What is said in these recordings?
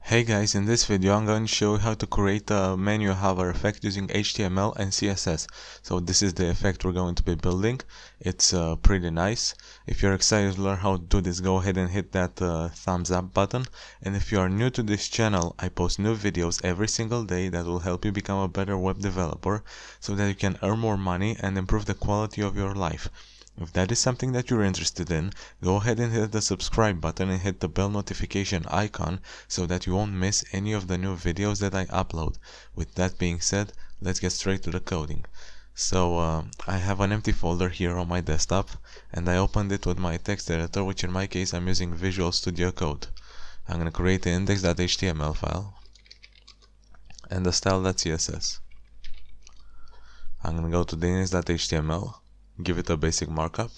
Hey guys, in this video I'm going to show you how to create a menu hover effect using HTML and CSS. So this is the effect we're going to be building. It's pretty nice. If you're excited to learn how to do this, go ahead and hit that thumbs up button. And if you are new to this channel, I post new videos every single day that will help you become a better web developer so that you can earn more money and improve the quality of your life. If that is something that you're interested in, go ahead and hit the subscribe button and hit the bell notification icon so that you won't miss any of the new videos that I upload. With that being said, let's get straight to the coding. So I have an empty folder here on my desktop and I opened it with my text editor, which in my case I'm using Visual Studio Code. I'm going to create the index.html file and the style.css. I'm going to go to the index.html, give it a basic markup.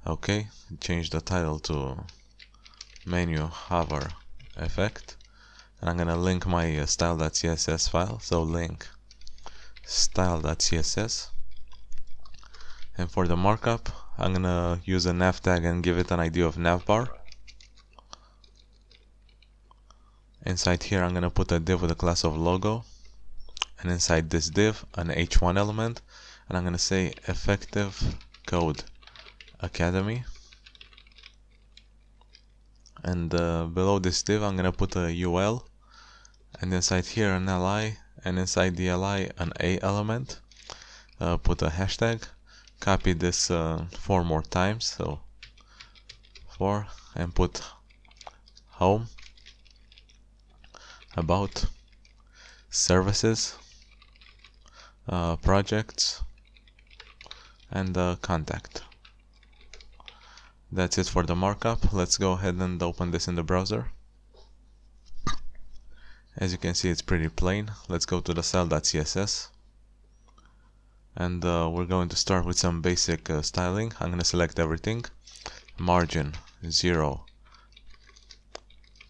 Okay, change the title to menu hover effect, and I'm gonna link my style.css file. So link style.css, and for the markup I'm gonna use a nav tag and give it an ID of navbar. Inside here I'm gonna put a div with a class of logo, and inside this div an h1 element, and I'm gonna say effective code academy. And below this div I'm gonna put a UL, and inside here an li, and inside the li an a element. Put a hashtag, copy this 4 more times, so 4, and put home, about, services, projects, and contact. That's it for the markup. Let's go ahead and open this in the browser. As you can see, it's pretty plain. Let's go to the style.css, and we're going to start with some basic styling. I'm going to select everything, margin 0,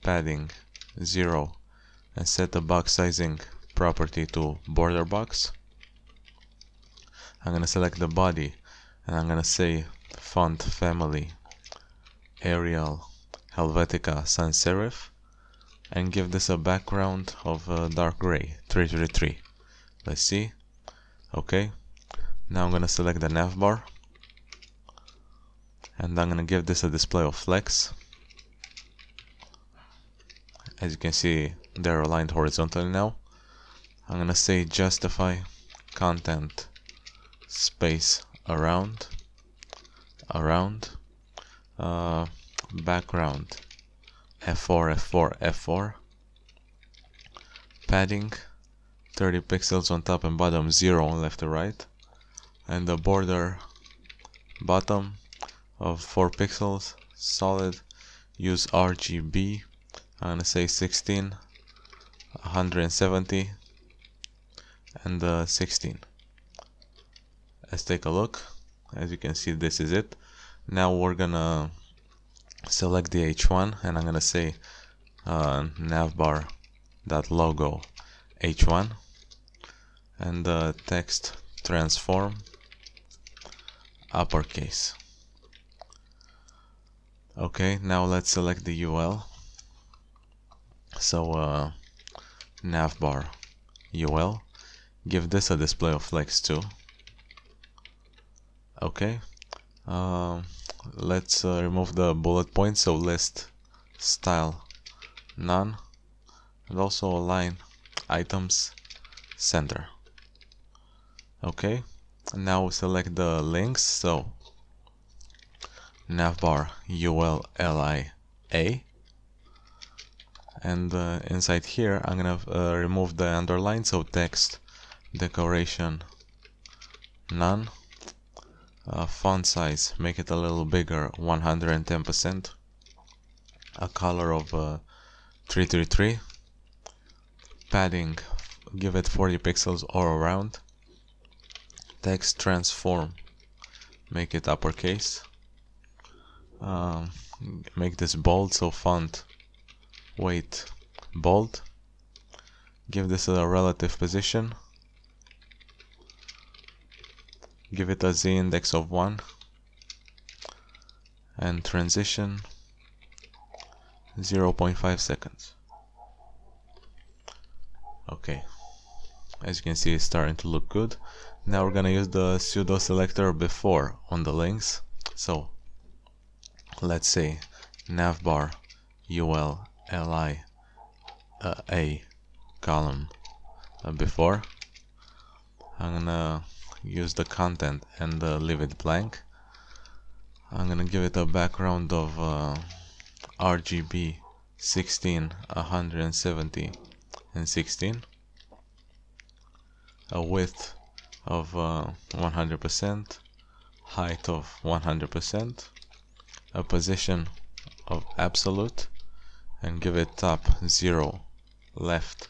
padding 0, and set the box sizing property to border box. I'm going to select the body, and I'm going to say font family Arial, Helvetica, sans serif, and give this a background of dark gray, 333. Let's see. Okay, now I'm gonna select the navbar, and I'm gonna give this a display of flex. As you can see, they're aligned horizontally now. I'm gonna say justify content space around, background f4, f4, f4, padding 30 pixels on top and bottom, 0 on left to right, and the border bottom of 4 pixels, solid. Use RGB. I'm gonna say 16, 170, and 16. Let's take a look. As you can see, this is it. Now we're gonna select the h1, and I'm gonna say navbar.logo h1, and text transform uppercase. Okay, now let's select the UL. So navbar UL, give this a display of flex too. Okay, let's remove the bullet points, so list style none, and also align items center. Okay, now select the links, so navbar ul li a, and inside here I'm gonna remove the underline, so text decoration none. Font size, make it a little bigger, 110%. A color of 333. Padding, give it 40 pixels all around. Text transform, make it uppercase. Make this bold, so font weight bold. Give this a relative position. Give it a z-index of 1, and transition 0.5 seconds. Okay, as you can see, it's starting to look good. Now we're gonna use the pseudo selector before on the links. So let's say navbar ul li a column before. I'm gonna use the content and leave it blank. I'm gonna give it a background of RGB 16, 170 and 16, a width of 100%, height of 100%, a position of absolute, and give it top 0, left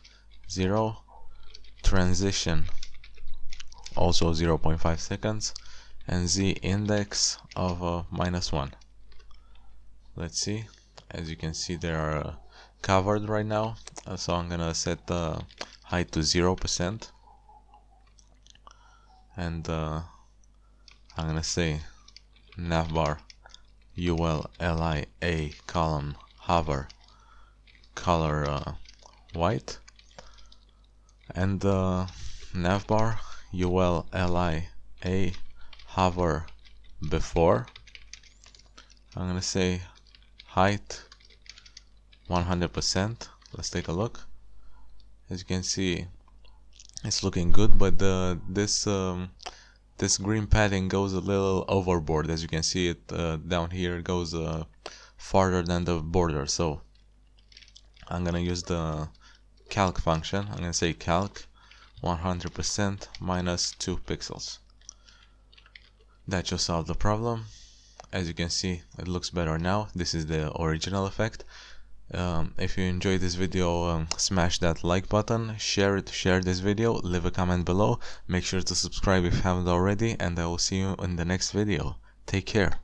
0, transition also 0.5 seconds, and z index of -1. Let's see. As you can see, they are covered right now, so I'm gonna set the height to 0%, and I'm gonna say navbar ul li a column hover color white, and navbar ul li a hover before. I'm gonna say height 100%. Let's take a look. As you can see, it's looking good, but this green padding goes a little overboard. As you can see, it down here goes farther than the border. So I'm gonna use the calc function. I'm gonna say calc 100% minus 2 pixels. That should solve the problem. As you can see, it looks better now. This is the original effect. If you enjoyed this video, smash that like button, share this video, leave a comment below, make sure to subscribe if you haven't already, and I will see you in the next video. Take care.